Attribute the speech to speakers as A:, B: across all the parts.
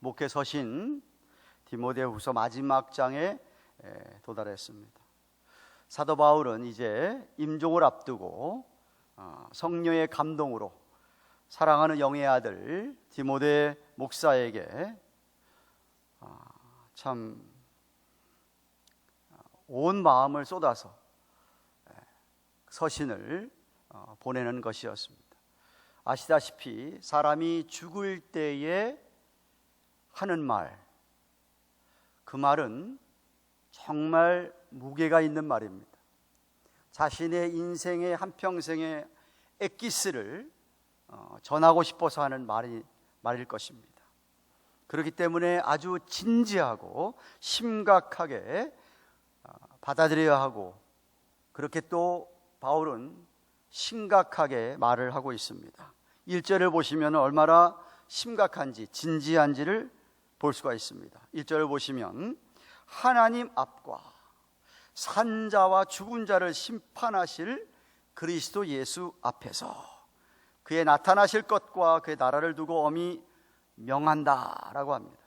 A: 목회 서신 디모데후서 마지막 장에 도달했습니다. 사도 바울은 이제 임종을 앞두고 성령의 감동으로 사랑하는 영의 아들 디모데 목사에게 참 온 마음을 쏟아서 서신을 보내는 것이었습니다. 아시다시피 사람이 죽을 때에 하는 말, 그 말은 정말 무게가 있는 말입니다. 자신의 인생의 한평생의 엑기스를 전하고 싶어서 하는 말일 것입니다. 그렇기 때문에 아주 진지하고 심각하게 받아들여야 하고, 그렇게 또 바울은 심각하게 말을 하고 있습니다. 1절을 보시면 얼마나 심각한지 진지한지를 볼 수가 있습니다. 1절을 보시면 하나님 앞과 산자와 죽은 자를 심판하실 그리스도 예수 앞에서 그의 나타나실 것과 그의 나라를 두고 엄히 명한다라고 합니다.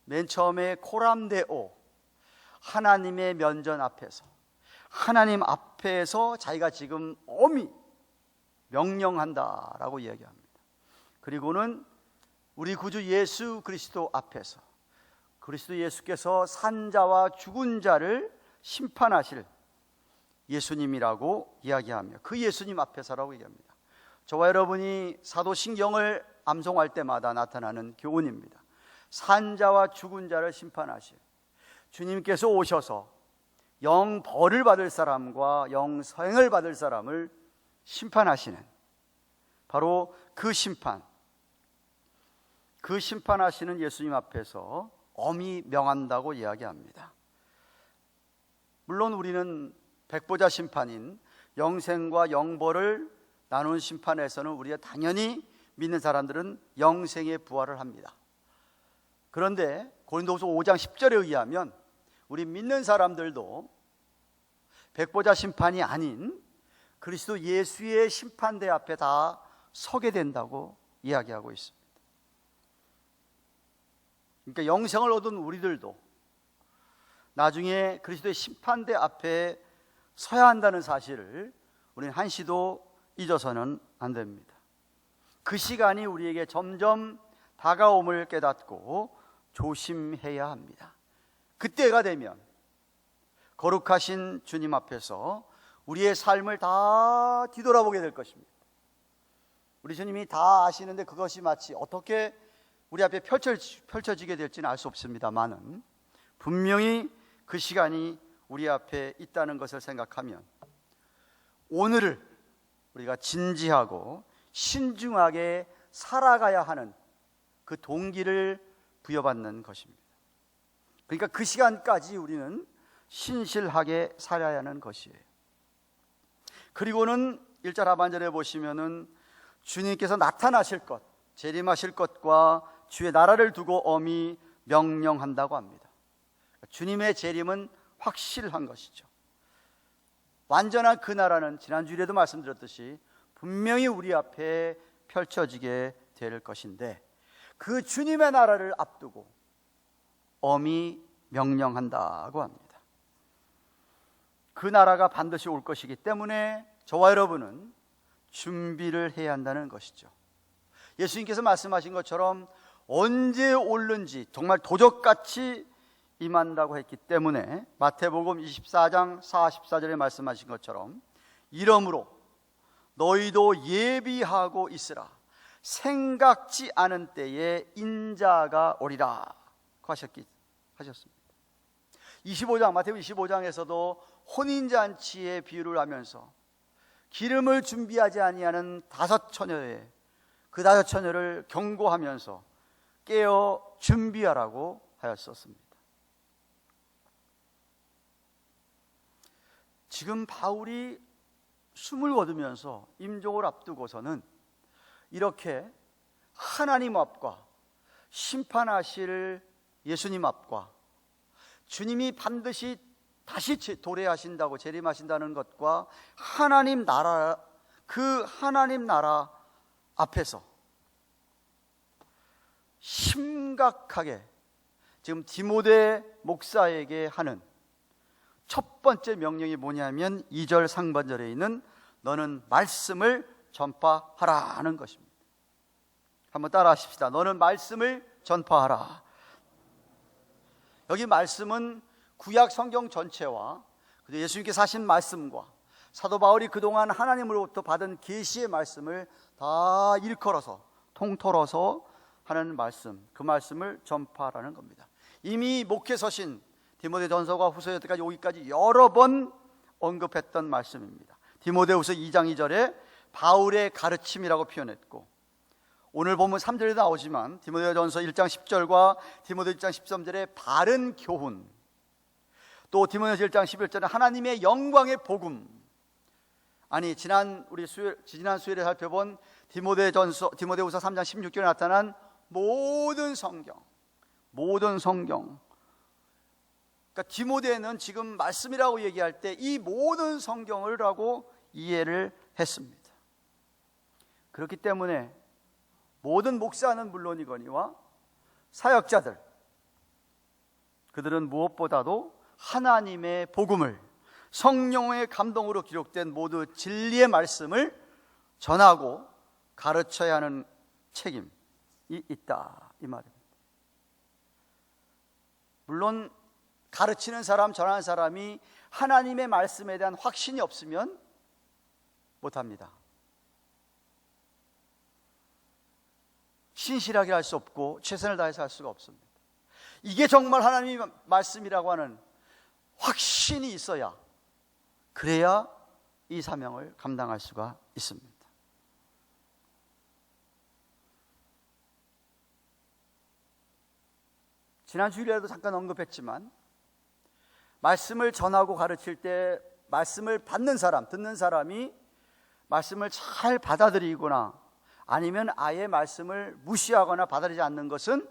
A: 맨 처음에 코람데오, 하나님의 면전 앞에서, 하나님 앞에서 자기가 지금 엄히 명령한다라고 이야기합니다. 그리고는 우리 구주 예수 그리스도 앞에서 그리스도 예수께서 산자와 죽은 자를 심판하실 예수님이라고 이야기하며 그 예수님 앞에서라고 얘기합니다. 저와 여러분이 사도신경을 암송할 때마다 나타나는 교훈입니다. 산자와 죽은 자를 심판하실 주님께서 오셔서 영벌을 받을 사람과 영서행을 받을 사람을 심판하시는, 바로 그 심판하시는 예수님 앞에서 엄히 명한다고 이야기합니다. 물론 우리는 백보자 심판인 영생과 영벌을 나눈 심판에서는 우리가 당연히 믿는 사람들은 영생의 부활을 합니다. 그런데 고린도후서 5장 10절에 의하면 우리 믿는 사람들도 백보자 심판이 아닌 그리스도 예수의 심판대 앞에 다 서게 된다고 이야기하고 있습니다. 그러니까 영생을 얻은 우리들도 나중에 그리스도의 심판대 앞에 서야 한다는 사실을 우리는 한시도 잊어서는 안 됩니다. 그 시간이 우리에게 점점 다가옴을 깨닫고 조심해야 합니다. 그때가 되면 거룩하신 주님 앞에서 우리의 삶을 다 뒤돌아보게 될 것입니다. 우리 주님이 다 아시는데 그것이 마치 어떻게 우리 앞에 펼쳐지게 될지는 알 수 없습니다만은 분명히 그 시간이 우리 앞에 있다는 것을 생각하면 오늘을 우리가 진지하고 신중하게 살아가야 하는 그 동기를 부여받는 것입니다. 그러니까 그 시간까지 우리는 신실하게 살아야 하는 것이에요. 그리고는 1절 하반절에 보시면은 주님께서 나타나실 것, 재림하실 것과 주의 나라를 두고 엄히 명령한다고 합니다. 주님의 재림은 확실한 것이죠. 완전한 그 나라는 지난주에도 말씀드렸듯이 분명히 우리 앞에 펼쳐지게 될 것인데, 그 주님의 나라를 앞두고 엄히 명령한다고 합니다. 그 나라가 반드시 올 것이기 때문에 저와 여러분은 준비를 해야 한다는 것이죠. 예수님께서 말씀하신 것처럼 언제 올는지 정말 도적같이 임한다고 했기 때문에 마태복음 24장 44절에 말씀하신 것처럼 이러므로 너희도 예비하고 있으라, 생각지 않은 때에 인자가 오리라 하셨습니다. 25장 마태복음 25장에서도 혼인잔치의 비유를 하면서 기름을 준비하지 아니하는 5처녀의 그 5처녀를 경고하면서 깨어 준비하라고 하였었습니다. 지금 바울이 숨을 거두면서 임종을 앞두고서는 이렇게 하나님 앞과 심판하실 예수님 앞과 주님이 반드시 다시 도래하신다고, 재림하신다는 것과 하나님 나라, 그 하나님 나라 앞에서 심각하게 지금 디모데 목사에게 하는 첫 번째 명령이 뭐냐면 2절 상반절에 있는 너는 말씀을 전파하라 하는 것입니다. 한번 따라 하십시다. 너는 말씀을 전파하라. 여기 말씀은 구약 성경 전체와 예수님께서 하신 말씀과 사도 바울이 그동안 하나님으로부터 받은 계시의 말씀을 다 일컬어서 통틀어서 하는 말씀, 그 말씀을 전파하라는 겁니다. 이미 목회 서신 디모데전서가 후서 여태까지 오기까지 여러 번 언급했던 말씀입니다. 디모데후서 2장 2절에 바울의 가르침이라고 표현했고, 오늘 보면 3절에 나오지만 디모데전서 1장 10절과 디모데 1장 13절에 바른 교훈, 또 디모데전서 1장 11절에 하나님의 영광의 복음. 아니 지난 수요일에 살펴본 디모데후서 3장 16절에 나타난 모든 성경. 그러니까 디모데는 지금 말씀이라고 얘기할 때 이 모든 성경을 하고 이해를 했습니다. 그렇기 때문에 모든 목사는 물론이거니와 사역자들, 그들은 무엇보다도 하나님의 복음을 성령의 감동으로 기록된 모두 진리의 말씀을 전하고 가르쳐야 하는 책임이 있다, 이 말입니다. 물론 가르치는 사람, 전하는 사람이 하나님의 말씀에 대한 확신이 없으면 못합니다. 신실하게 할 수 없고 최선을 다해서 할 수가 없습니다. 이게 정말 하나님의 말씀이라고 하는 확신이 있어야, 그래야 이 사명을 감당할 수가 있습니다. 지난 주일에도 잠깐 언급했지만 말씀을 전하고 가르칠 때 말씀을 받는 사람, 듣는 사람이 말씀을 잘 받아들이거나 아니면 아예 말씀을 무시하거나 받아들이지 않는 것은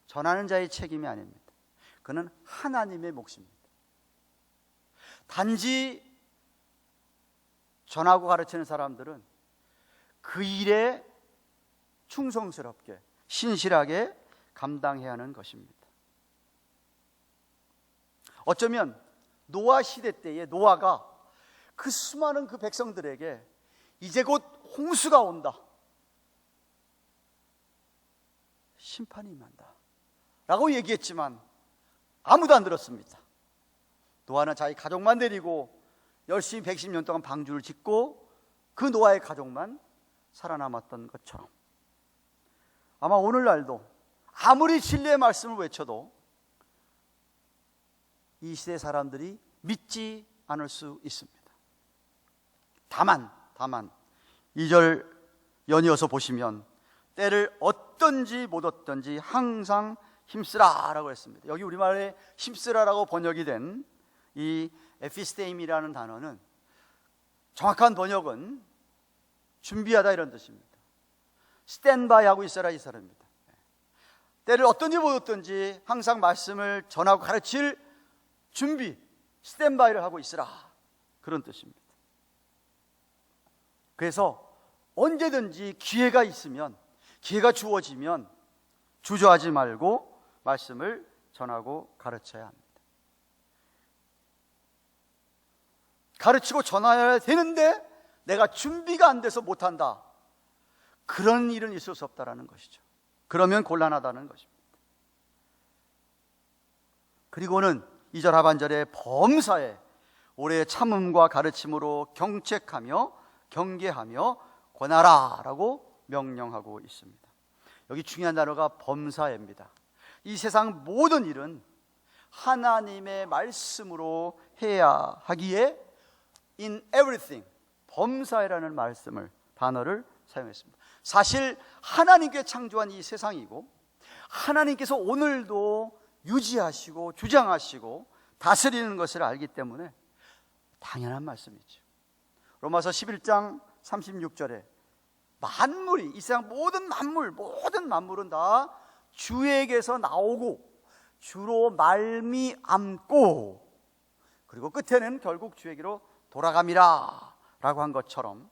A: 전하는 자의 책임이 아닙니다. 그는 하나님의 몫입니다. 단지 전하고 가르치는 사람들은 그 일에 충성스럽게 신실하게 감당해야 하는 것입니다. 어쩌면 노아 시대 때에 노아가 그 수많은 그 백성들에게 이제 곧 홍수가 온다, 심판이 임한다 라고 얘기했지만 아무도 안 들었습니다. 노아는 자기 가족만 데리고 열심히 110년 동안 방주를 짓고 그 노아의 가족만 살아남았던 것처럼, 아마 오늘날도 아무리 진리의 말씀을 외쳐도 이 시대 사람들이 믿지 않을 수 있습니다. 다만 2절 연이어서 보시면 때를 얻든지 못 얻든지 항상 힘쓰라 라고 했습니다. 여기 우리말에 힘쓰라라고 번역이 된 이 에피스테임이라는 단어는 정확한 번역은 준비하다 이런 뜻입니다. 스탠바이 하고 있어라 이 사람입니다. 때를 얻든지 못 얻든지 항상 말씀을 전하고 가르칠 준비, 스탠바이를 하고 있으라, 그런 뜻입니다. 그래서 언제든지 기회가 있으면, 기회가 주어지면 주저하지 말고 말씀을 전하고 가르쳐야 합니다. 가르치고 전해야 되는데 내가 준비가 안 돼서 못한다, 그런 일은 있을 수 없다는 것이죠. 그러면 곤란하다는 것입니다. 그리고는 2절 하반절에 범사에 오래 참음과 가르침으로 경책하며 경계하며 권하라 라고 명령하고 있습니다. 여기 중요한 단어가 범사입니다. 이 세상 모든 일은 하나님의 말씀으로 해야 하기에 in everything, 범사에라는 단어를 사용했습니다. 사실 하나님께 창조한 이 세상이고 하나님께서 오늘도 유지하시고 주장하시고 다스리는 것을 알기 때문에 당연한 말씀이죠. 로마서 11장 36절에 만물이, 이 세상 모든 만물은 다 주에게서 나오고 주로 말미암고 그리고 끝에는 결국 주에게로 돌아감이라 라고 한 것처럼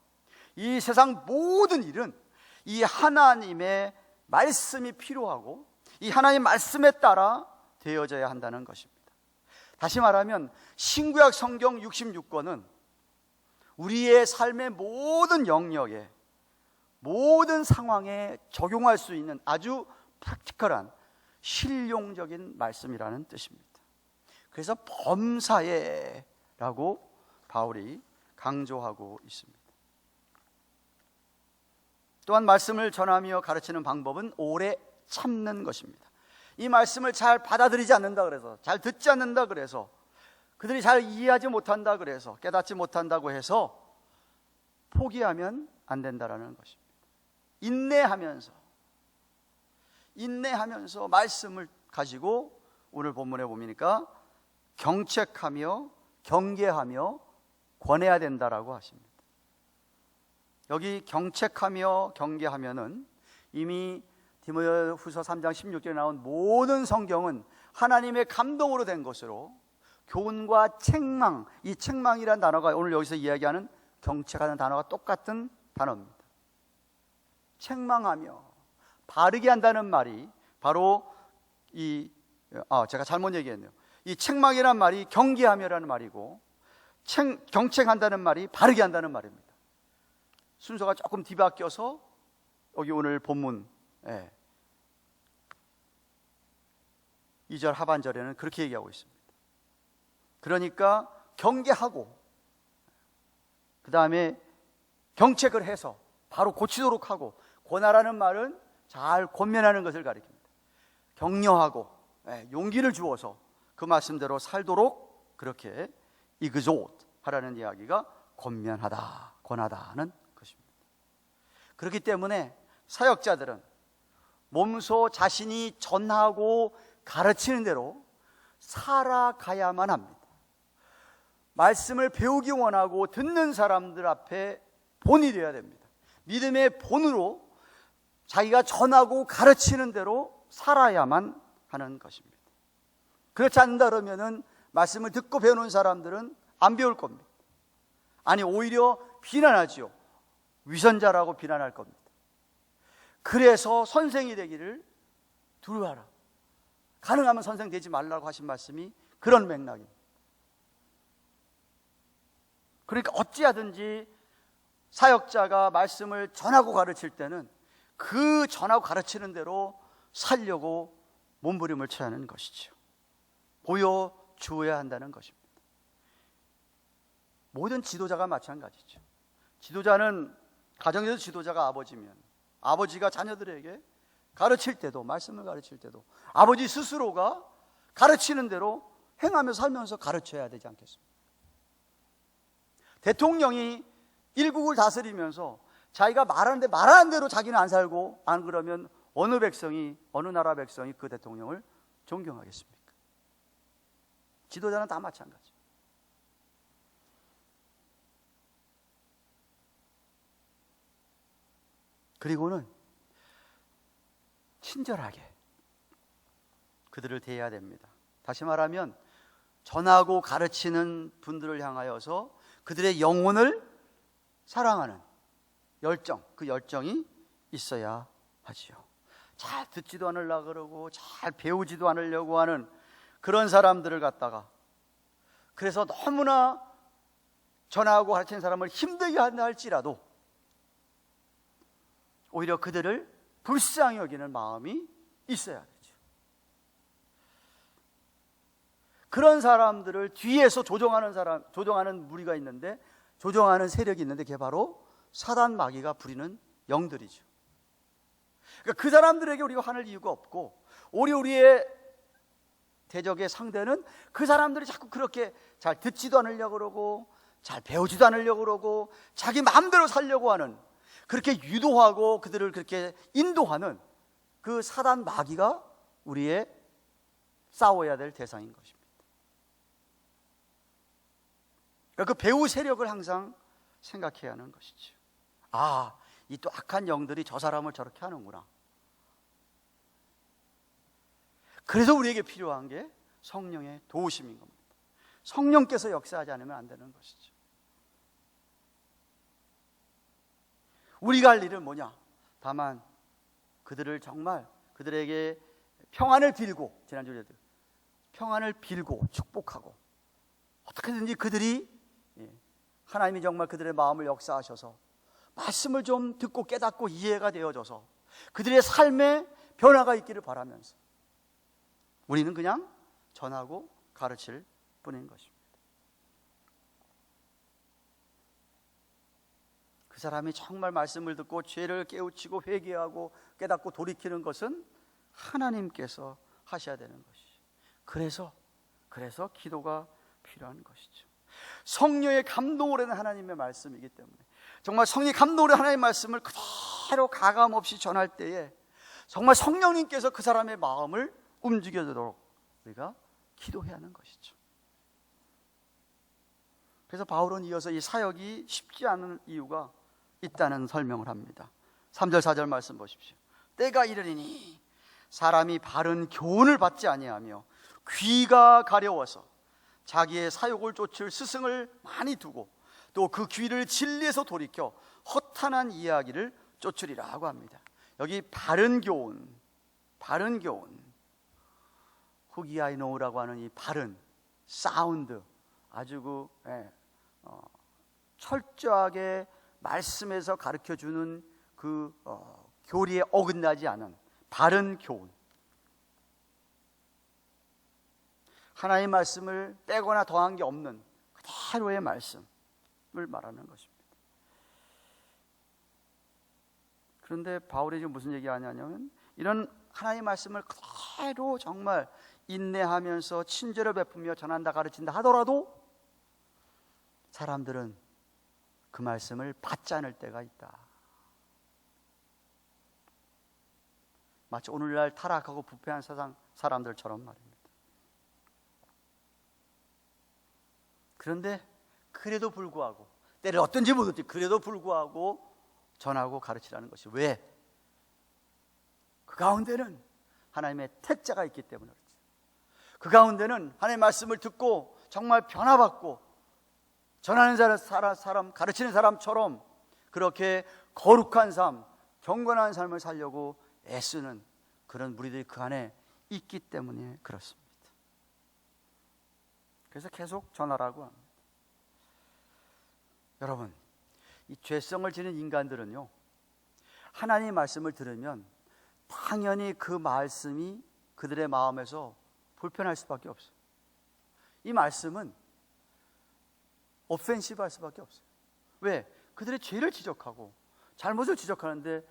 A: 이 세상 모든 일은 이 하나님의 말씀이 필요하고 이 하나님의 말씀에 따라 되어져야 한다는 것입니다. 다시 말하면 신구약 성경 66권은 우리의 삶의 모든 영역에, 모든 상황에 적용할 수 있는 아주 프랙티컬한 실용적인 말씀이라는 뜻입니다. 그래서 범사에라고 바울이 강조하고 있습니다. 또한 말씀을 전하며 가르치는 방법은 오래 참는 것입니다. 이 말씀을 잘 받아들이지 않는다 그래서, 잘 듣지 않는다 그래서, 그들이 잘 이해하지 못한다 그래서, 깨닫지 못한다고 해서 포기하면 안 된다라는 것입니다. 인내하면서 말씀을 가지고 오늘 본문에 보니까 경책하며 경계하며 권해야 된다라고 하십니다. 여기 경책하며 경계하면은 이미 디모데후서 3장 16절에 나온 모든 성경은 하나님의 감동으로 된 것으로 교훈과 책망, 이 책망이라는 단어가 오늘 여기서 이야기하는 경책하는 단어가 똑같은 단어입니다. 책망하며 바르게 한다는 말이 바로 제가 잘못 얘기했네요. 이 책망이란 말이 경계하며라는 말이고, 경책한다는 말이 바르게 한다는 말입니다. 순서가 조금 뒤바뀌어서 여기 오늘 본문 2절 하반절에는 그렇게 얘기하고 있습니다. 그러니까 경계하고 그 다음에 경책을 해서 바로 고치도록 하고, 권하라는 말은 잘 권면하는 것을 가리킵니다. 격려하고 용기를 주어서 그 말씀대로 살도록 그렇게 이그조트 하라는 이야기가 권면하다, 권하다는 것입니다. 그렇기 때문에 사역자들은 몸소 자신이 전하고 가르치는 대로 살아가야만 합니다. 말씀을 배우기 원하고 듣는 사람들 앞에 본이 되어야 됩니다. 믿음의 본으로 자기가 전하고 가르치는 대로 살아야만 하는 것입니다. 그렇지 않는다 그러면은 말씀을 듣고 배우는 사람들은 안 배울 겁니다. 아니, 오히려 비난하지요. 위선자라고 비난할 겁니다. 그래서 선생이 되기를 두려워하라. 가능하면 선생 되지 말라고 하신 말씀이 그런 맥락입니다. 그러니까 어찌하든지 사역자가 말씀을 전하고 가르칠 때는 그 전하고 가르치는 대로 살려고 몸부림을 쳐야 하는 것이죠. 보여주어야 한다는 것입니다. 모든 지도자가 마찬가지죠. 지도자는, 가정에서 지도자가 아버지면 아버지가 자녀들에게 가르칠 때도, 말씀을 가르칠 때도 아버지 스스로가 가르치는 대로 행하며 살면서 가르쳐야 되지 않겠습니까? 대통령이 일국을 다스리면서 자기가 말하는 대로 자기는 안 살고, 안 그러면 어느 나라 백성이 그 대통령을 존경하겠습니까? 지도자는 다 마찬가지. 그리고는 친절하게 그들을 대해야 됩니다. 다시 말하면 전하고 가르치는 분들을 향하여서 그들의 영혼을 사랑하는 열정, 그 열정이 있어야 하지요. 잘 듣지도 않으려고 그러고 잘 배우지도 않으려고 하는 그런 사람들을 갖다가, 그래서 너무나 전하고 가르치는 사람을 힘들게 한다 할지라도 오히려 그들을 불쌍히 여기는 마음이 있어야 되죠. 그런 사람들을 뒤에서 조종하는 무리가 있는데, 조종하는 세력이 있는데, 그게 바로 사단 마귀가 부리는 영들이죠. 그러니까 그 사람들에게 우리가 화낼 이유가 없고, 오히려 우리의 대적의 상대는 그 사람들이 자꾸 그렇게 잘 듣지도 않으려고 그러고 잘 배우지도 않으려고 그러고 자기 마음대로 살려고 하는, 그렇게 유도하고 그들을 그렇게 인도하는 그 사단 마귀가 우리의 싸워야 될 대상인 것입니다. 그러니까 그 배후 세력을 항상 생각해야 하는 것이죠. 아, 이 또 악한 영들이 저 사람을 저렇게 하는구나. 그래서 우리에게 필요한 게 성령의 도우심인 겁니다. 성령께서 역사하지 않으면 안 되는 것이죠. 우리가 할 일은 뭐냐? 다만 그들을 정말 그들에게 평안을 빌고, 지난주에 평안을 빌고 축복하고, 어떻게든지 그들이, 하나님이 정말 그들의 마음을 역사하셔서 말씀을 좀 듣고 깨닫고 이해가 되어져서 그들의 삶에 변화가 있기를 바라면서 우리는 그냥 전하고 가르칠 뿐인 것입니다. 그 사람이 정말 말씀을 듣고 죄를 깨우치고 회개하고 깨닫고 돌이키는 것은 하나님께서 하셔야 되는 것이죠. 그래서 기도가 필요한 것이죠. 성령의 감동으로 된 하나님의 말씀이기 때문에 정말 성령의 감동으로 하나님의 말씀을 그대로 가감없이 전할 때에 정말 성령님께서 그 사람의 마음을 움직여주도록 우리가 기도해야 하는 것이죠. 그래서 바울은 이어서 이 사역이 쉽지 않은 이유가 있다는 설명을 합니다. 3절 4절 말씀 보십시오. 때가 이르리니 사람이 바른 교훈을 받지 아니하며 귀가 가려워서 자기의 사욕을 쫓을 스승을 많이 두고 또 그 귀를 진리에서 돌이켜 허탄한 이야기를 쫓으리라고 합니다. 여기 바른 교훈, 후기아이노우라고 하는 이 바른 사운드, 아주 철저하게 말씀에서 가르쳐주는 그 교리에 어긋나지 않은 바른 교훈, 하나님의 말씀을 빼거나 더한 게 없는 그대로의 말씀을 말하는 것입니다. 그런데 바울이 지금 무슨 얘기하냐면 이런 하나님의 말씀을 그대로 정말 인내하면서 친절을 베푸며 전한다 가르친다 하더라도 사람들은 그 말씀을 받지 않을 때가 있다. 마치 오늘날 타락하고 부패한 세상 사람들처럼 말입니다. 그런데 그래도 불구하고, 때를 어떤지 모르겠지, 그래도 불구하고 전하고 가르치라는 것이 왜? 그 가운데는 하나님의 택자가 있기 때문에 그렇지. 그 가운데는 하나님의 말씀을 듣고 정말 변화받고 전하는 사람, 가르치는 사람처럼 그렇게 거룩한 삶, 경건한 삶을 살려고 애쓰는 그런 무리들이 그 안에 있기 때문에 그렇습니다. 그래서 계속 전하라고 합니다. 여러분, 이 죄성을 지닌 인간들은요, 하나님의 말씀을 들으면 당연히 그 말씀이 그들의 마음에서 불편할 수밖에 없어요. 이 말씀은 오펜시브할 수밖에 없어요. 왜? 그들의 죄를 지적하고 잘못을 지적하는데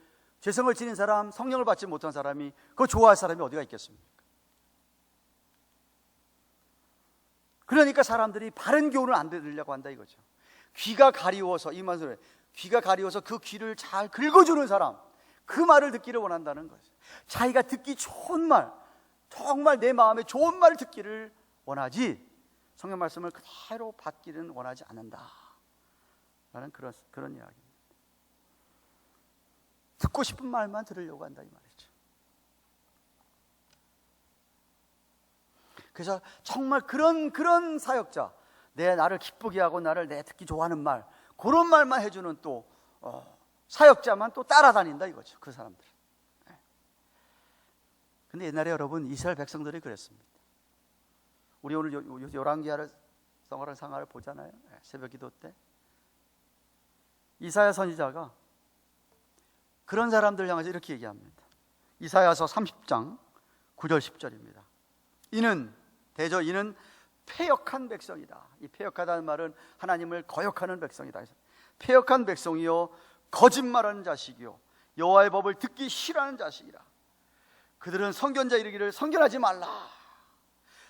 A: 죄성을 지닌 사람, 성령을 받지 못한 사람이 그거 좋아할 사람이 어디가 있겠습니까? 그러니까 사람들이 바른 교훈을 안 들으려고 한다 이거죠. 귀가 가리워서, 이 말을 귀가 가리워서 그 귀를 잘 긁어주는 사람, 그 말을 듣기를 원한다는 거죠. 자기가 듣기 좋은 말, 정말 내 마음에 좋은 말을 듣기를 원하지 성경 말씀을 그대로 받기는 원하지 않는다 라는 그런 이야기입니다. 듣고 싶은 말만 들으려고 한다 이 말이죠. 그래서 정말 그런 사역자, 나를 기쁘게 하고 나를 내 듣기 좋아하는 말, 그런 말만 해주는 또 사역자만 또 따라다닌다 이거죠. 그 사람들. 근데 옛날에 여러분 이스라엘 백성들이 그랬습니다. 우리 오늘 열왕기하를 상하를 보잖아요. 새벽 기도 때 이사야 선지자가 그런 사람들 향해서 이렇게 얘기합니다. 이사야서 30장 9절 10절입니다. 이는 패역한 백성이다. 이 패역하다는 말은 하나님을 거역하는 백성이다. 패역한 백성이요 거짓말하는 자식이요 여호와의 법을 듣기 싫어하는 자식이라. 그들은 선견자 이르기를 선견하지 말라.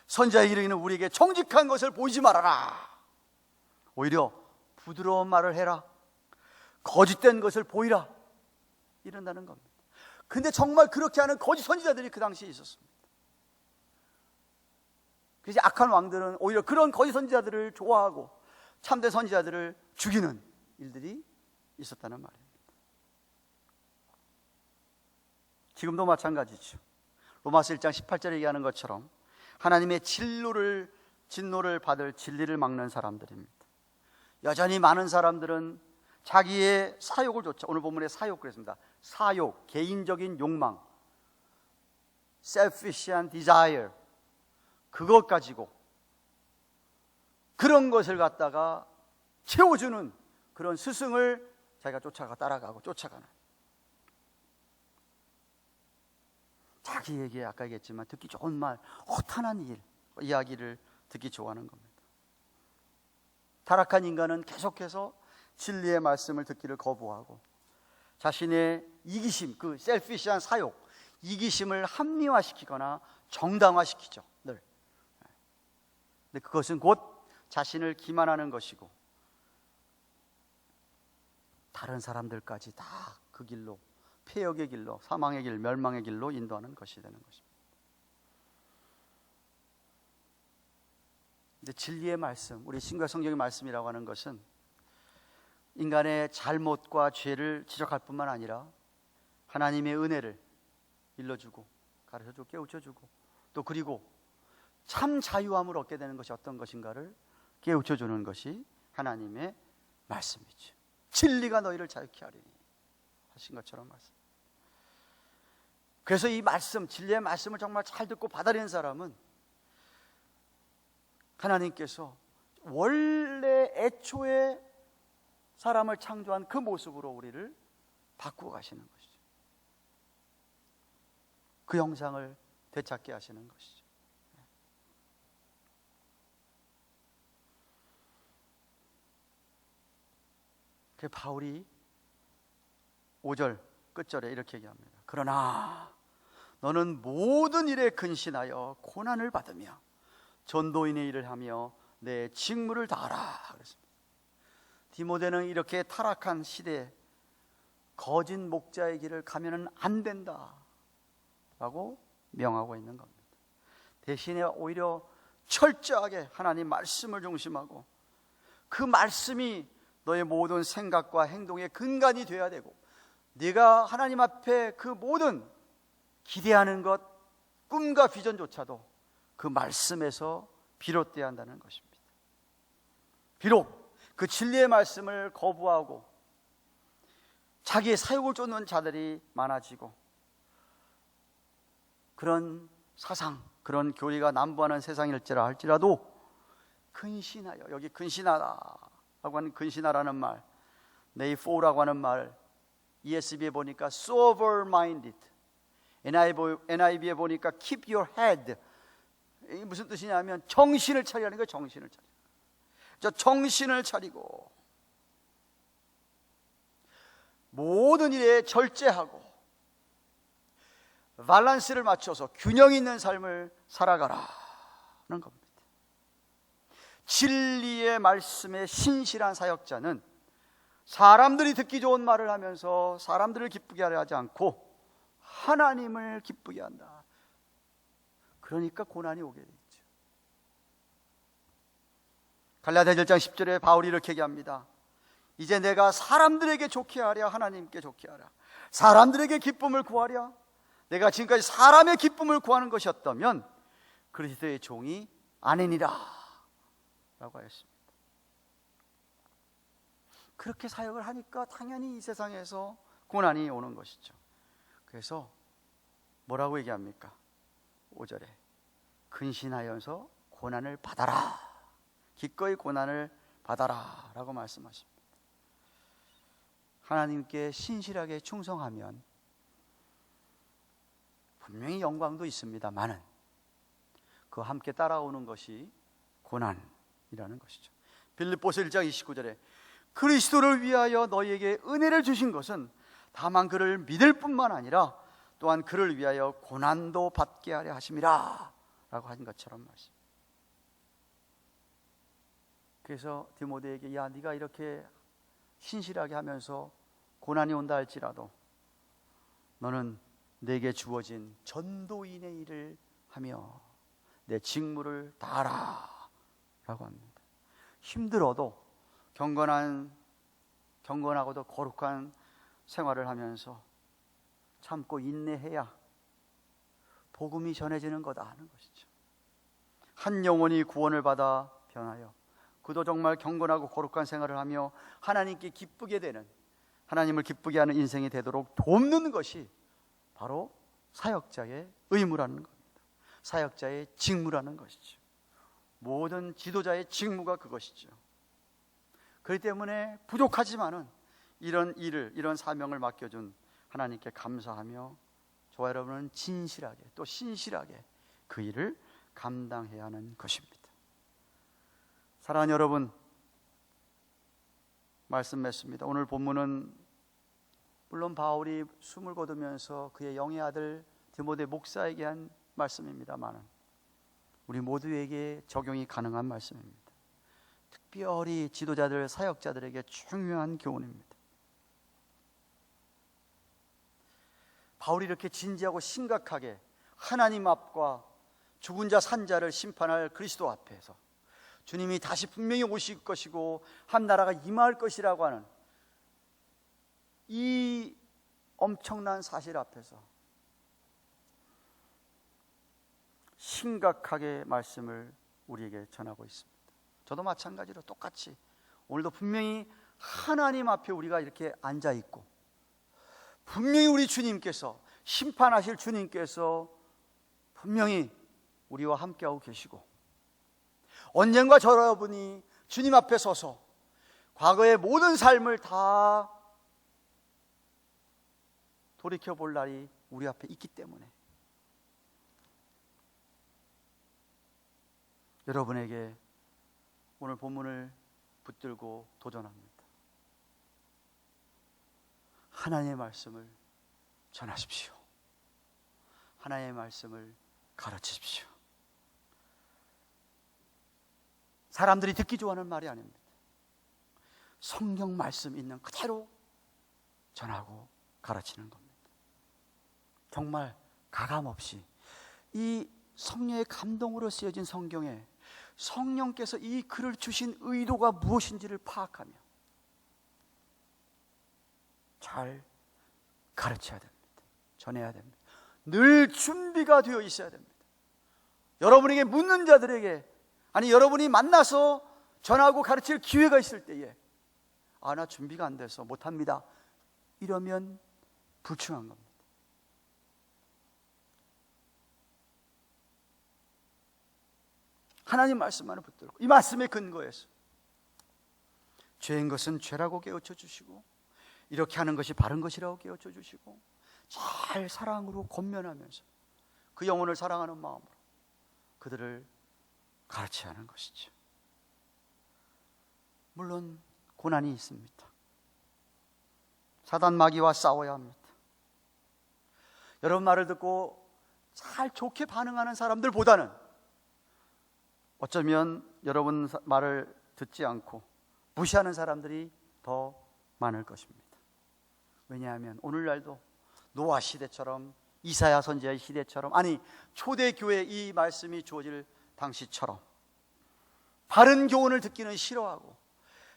A: 선지자 이르기는 우리에게 정직한 것을 보이지 말아라. 오히려 부드러운 말을 해라. 거짓된 것을 보이라. 이런다는 겁니다. 근데 정말 그렇게 하는 거짓 선지자들이 그 당시에 있었습니다. 그래서 악한 왕들은 오히려 그런 거짓 선지자들을 좋아하고 참된 선지자들을 죽이는 일들이 있었다는 말입니다. 지금도 마찬가지죠. 로마서 1장 18절에 얘기하는 것처럼 하나님의 진노를 받을 진리를 막는 사람들입니다. 여전히 많은 사람들은 자기의 사욕을 쫓아, 오늘 본문에 사욕 그랬습니다. 사욕, 개인적인 욕망, selfish한 desire, 그것 가지고 그런 것을 갖다가 채워주는 그런 스승을 자기가 따라가고 쫓아가는, 자기에게 아까 얘기했지만 듣기 좋은 말, 허탄한 이야기를 듣기 좋아하는 겁니다. 타락한 인간은 계속해서 진리의 말씀을 듣기를 거부하고 자신의 이기심, 그 셀피시한 사욕, 이기심을 합리화시키거나 정당화시키죠, 늘. 근데 그것은 곧 자신을 기만하는 것이고 다른 사람들까지 다 그 길로, 폐역의 길로, 사망의 길, 멸망의 길로 인도하는 것이 되는 것입니다. 근데 진리의 말씀, 우리 신과 성경의 말씀이라고 하는 것은 인간의 잘못과 죄를 지적할 뿐만 아니라 하나님의 은혜를 일러주고 가르쳐주고 깨우쳐주고, 또 그리고 참 자유함을 얻게 되는 것이 어떤 것인가를 깨우쳐주는 것이 하나님의 말씀이죠. 진리가 너희를 자유케 하리니 하신 것처럼 말씀. 그래서 이 말씀, 진리의 말씀을 정말 잘 듣고 받아들이는 사람은 하나님께서 원래 애초에 사람을 창조한 그 모습으로 우리를 바꾸어 가시는 것이죠. 그 형상을 되찾게 하시는 것이죠. 그 바울이 5절 끝절에 이렇게 얘기합니다. 그러나 너는 모든 일에 근신하여 고난을 받으며 전도인의 일을 하며 내 직무를 다하라 그랬습니다. 디모데는 이렇게 타락한 시대에 거짓 목자의 길을 가면은 안 된다 라고 명하고 있는 겁니다. 대신에 오히려 철저하게 하나님 말씀을 중심하고 그 말씀이 너의 모든 생각과 행동의 근간이 되어야 되고, 네가 하나님 앞에 그 모든 기대하는 것, 꿈과 비전조차도 그 말씀에서 비롯되어야 한다는 것입니다. 비록 그 진리의 말씀을 거부하고 자기의 사욕을 쫓는 자들이 많아지고 그런 사상, 그런 교리가 난무하는 세상일지라 할지라도 근신하여, 여기 근신하라라고 하는 근신하라는 말, 네이포라고 하는 말, ESV에 보니까 sober minded, NIV에 보니까 keep your head. 이게 무슨 뜻이냐면 정신을 차리라는 거예요. 정신을 차리고, 정신을 차리고 모든 일에 절제하고 밸런스를 맞춰서 균형 있는 삶을 살아가라는 겁니다. 진리의 말씀에 신실한 사역자는 사람들이 듣기 좋은 말을 하면서 사람들을 기쁘게 하려 하지 않고 하나님을 기쁘게 한다. 그러니까 고난이 오게 되죠. 갈라디아 1장 10절에 바울이 이렇게 얘기합니다. 이제 내가 사람들에게 좋게 하랴 하나님께 좋게 하랴, 사람들에게 기쁨을 구하랴. 내가 지금까지 사람의 기쁨을 구하는 것이었다면 그리스도의 종이 아니니라 라고 하였습니다. 그렇게 사역을 하니까 당연히 이 세상에서 고난이 오는 것이죠. 그래서 뭐라고 얘기합니까? 5절에 근신하여서 고난을 받아라, 기꺼이 고난을 받아라 라고 말씀하십니다. 하나님께 신실하게 충성하면 분명히 영광도 있습니다만은 그 함께 따라오는 것이 고난이라는 것이죠. 빌립보서 1장 29절에 그리스도를 위하여 너희에게 은혜를 주신 것은 다만 그를 믿을 뿐만 아니라 또한 그를 위하여 고난도 받게 하려 하심이라 라고 하신 것처럼 말씀. 그래서 디모데에게 야, 네가 이렇게 신실하게 하면서 고난이 온다 할지라도 너는 내게 주어진 전도인의 일을 하며 내 직무를 다하라 라고 합니다. 힘들어도 경건하고도 거룩한 생활을 하면서 참고 인내해야 복음이 전해지는 거다 하는 것이죠. 한 영혼이 구원을 받아 변하여 그도 정말 경건하고 거룩한 생활을 하며 하나님께 기쁘게 되는, 하나님을 기쁘게 하는 인생이 되도록 돕는 것이 바로 사역자의 의무라는 겁니다. 사역자의 직무라는 것이죠. 모든 지도자의 직무가 그것이죠. 그렇기 때문에 부족하지만은 이런 일을, 이런 사명을 맡겨준 하나님께 감사하며 저와 여러분은 진실하게 또 신실하게 그 일을 감당해야 하는 것입니다. 사랑하는 여러분, 말씀 맺습니다. 오늘 본문은 물론 바울이 숨을 거두면서 그의 영의 아들 디모데 목사에게 한 말씀입니다만 우리 모두에게 적용이 가능한 말씀입니다. 특별히 지도자들, 사역자들에게 중요한 교훈입니다. 바울이 이렇게 진지하고 심각하게 하나님 앞과 죽은 자 산 자를 심판할 그리스도 앞에서 주님이 다시 분명히 오실 것이고 한 나라가 임할 것이라고 하는 이 엄청난 사실 앞에서 심각하게 말씀을 우리에게 전하고 있습니다. 저도 마찬가지로 똑같이 오늘도 분명히 하나님 앞에 우리가 이렇게 앉아 있고 분명히 우리 주님께서 심판하실 주님께서 분명히 우리와 함께하고 계시고 언젠가 저 여러분이 주님 앞에 서서 과거의 모든 삶을 다 돌이켜볼 날이 우리 앞에 있기 때문에 여러분에게 오늘 본문을 붙들고 도전합니다. 하나님의 말씀을 전하십시오. 하나님의 말씀을 가르치십시오. 사람들이 듣기 좋아하는 말이 아닙니다. 성경 말씀 있는 그대로 전하고 가르치는 겁니다. 정말 가감없이 이 성령의 감동으로 쓰여진 성경에 성령께서 이 글을 주신 의도가 무엇인지를 파악하며 잘 가르쳐야 됩니다. 전해야 됩니다. 늘 준비가 되어 있어야 됩니다. 여러분에게 묻는 자들에게 아니 여러분이 만나서 전하고 가르칠 기회가 있을 때에 나 준비가 안 돼서 못합니다 이러면 불충한 겁니다. 하나님 말씀만을 붙들고 이 말씀의 근거에서 죄인 것은 죄라고 깨우쳐 주시고 이렇게 하는 것이 바른 것이라고 깨우쳐 주시고 잘 사랑으로 권면하면서 그 영혼을 사랑하는 마음으로 그들을 가르쳐야 하는 것이죠. 물론 고난이 있습니다. 사단 마귀와 싸워야 합니다. 여러분 말을 듣고 잘 좋게 반응하는 사람들보다는 어쩌면 여러분 말을 듣지 않고 무시하는 사람들이 더 많을 것입니다. 왜냐하면 오늘날도 노아 시대처럼 이사야 선지자의 시대처럼 아니 초대교회 이 말씀이 주어질 당시처럼 바른 교훈을 듣기는 싫어하고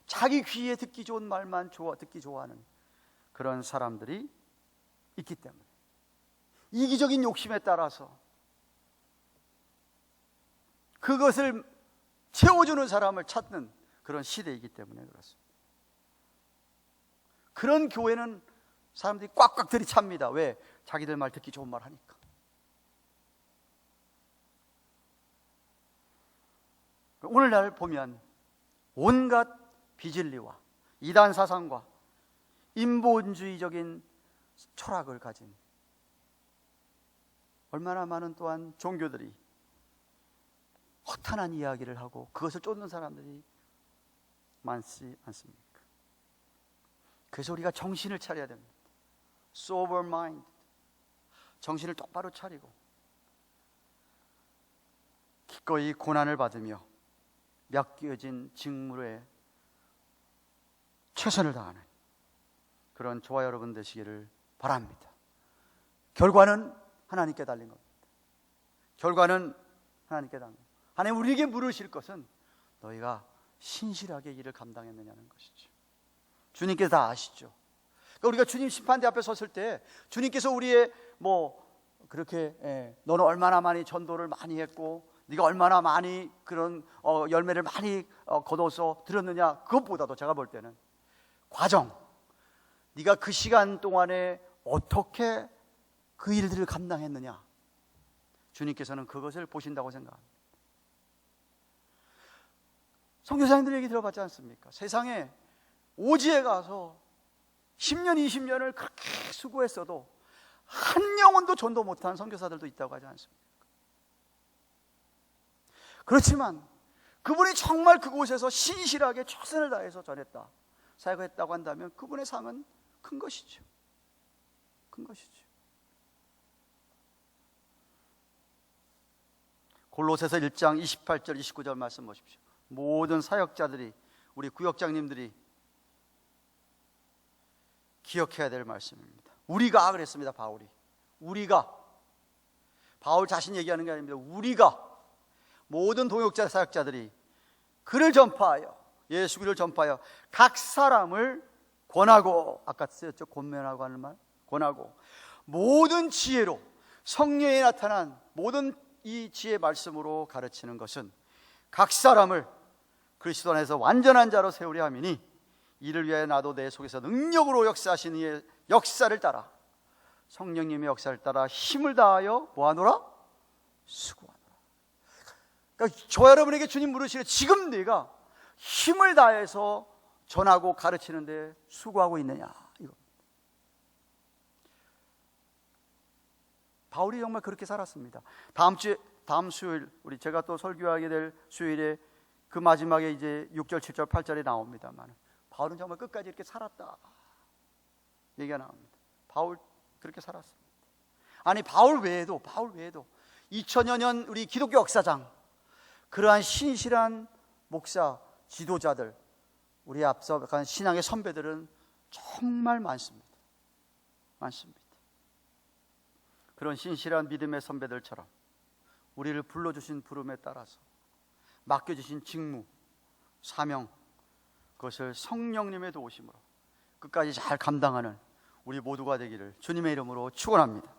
A: 자기 귀에 듣기 좋은 말만 듣기 좋아하는 그런 사람들이 있기 때문에 이기적인 욕심에 따라서 그것을 채워주는 사람을 찾는 그런 시대이기 때문에 그렇습니다. 그런 교회는 사람들이 꽉꽉 들이찹니다. 왜? 자기들 말 듣기 좋은 말 하니까. 오늘날 보면 온갖 비진리와 이단 사상과 인본주의적인 철학을 가진 얼마나 많은 또한 종교들이 허탄한 이야기를 하고 그것을 쫓는 사람들이 많지 않습니까? 그래서 우리가 정신을 차려야 됩니다. Sober mind, 정신을 똑바로 차리고 기꺼이 고난을 받으며 맡겨진 직무에 최선을 다하는 그런 저와 여러분 되시기를 바랍니다. 결과는 하나님께 달린 겁니다. 결과는 하나님께 달린 겁니다. 하나님 우리에게 물으실 것은 너희가 신실하게 일을 감당했느냐는 것이죠. 주님께서 다 아시죠. 그러니까 우리가 주님 심판대 앞에 섰을 때 주님께서 우리의 그렇게 너는 얼마나 많이 전도를 많이 했고 네가 얼마나 많이 그런 열매를 많이 거둬서 드렸느냐 그것보다도 제가 볼 때는 과정 네가 그 시간 동안에 어떻게 그 일들을 감당했느냐? 주님께서는 그것을 보신다고 생각합니다. 선교사님들 얘기 들어봤지 않습니까? 세상에 오지에 가서 10년, 20년을 그렇게 수고했어도 한 영혼도 전도 못한 선교사들도 있다고 하지 않습니까? 그렇지만 그분이 정말 그곳에서 신실하게 최선을 다해서 전했다, 사역했다고 한다면 그분의 상은 큰 것이죠. 큰 것이죠. 골로새서 1장 28절 29절 말씀 보십시오. 모든 사역자들이, 우리 구역장님들이 기억해야 될 말씀입니다. 우리가 그랬습니다. 바울이. 우리가, 바울 자신 얘기하는 게 아닙니다. 우리가, 모든 동역자 사역자들이 그를 전파하여, 예수 그리스도를 전파하여 각 사람을 권하고, 아까 쓰였죠, 권면하고 하는 말, 권하고 모든 지혜로, 성령에 나타난 모든 이 지혜 말씀으로 가르치는 것은 각 사람을 그리스도 안에서 완전한 자로 세우려 함이니 이를 위하여 나도 내 속에서 능력으로 역사하신 이의 역사를 따라, 성령님의 역사를 따라 힘을 다하여 뭐하노라? 수고하노라. 그러니까 저 여러분에게 주님 물으시래, 지금 네가 힘을 다해서 전하고 가르치는데 수고하고 있느냐? 이거. 바울이 정말 그렇게 살았습니다. 다음 수요일, 우리 제가 또 설교하게 될 수요일에 그 마지막에 이제 6절, 7절, 8절에 나옵니다만, 바울은 정말 끝까지 이렇게 살았다 얘기가 나옵니다. 바울 그렇게 살았습니다. 아니, 바울 외에도 2000여 년 우리 기독교 역사상 그러한 신실한 목사, 지도자들, 우리 앞서 간 신앙의 선배들은 정말 많습니다. 많습니다. 그런 신실한 믿음의 선배들처럼 우리를 불러주신 부름에 따라서 맡겨주신 직무, 사명, 그것을 성령님의 도우심으로 끝까지 잘 감당하는 우리 모두가 되기를 주님의 이름으로 축원합니다.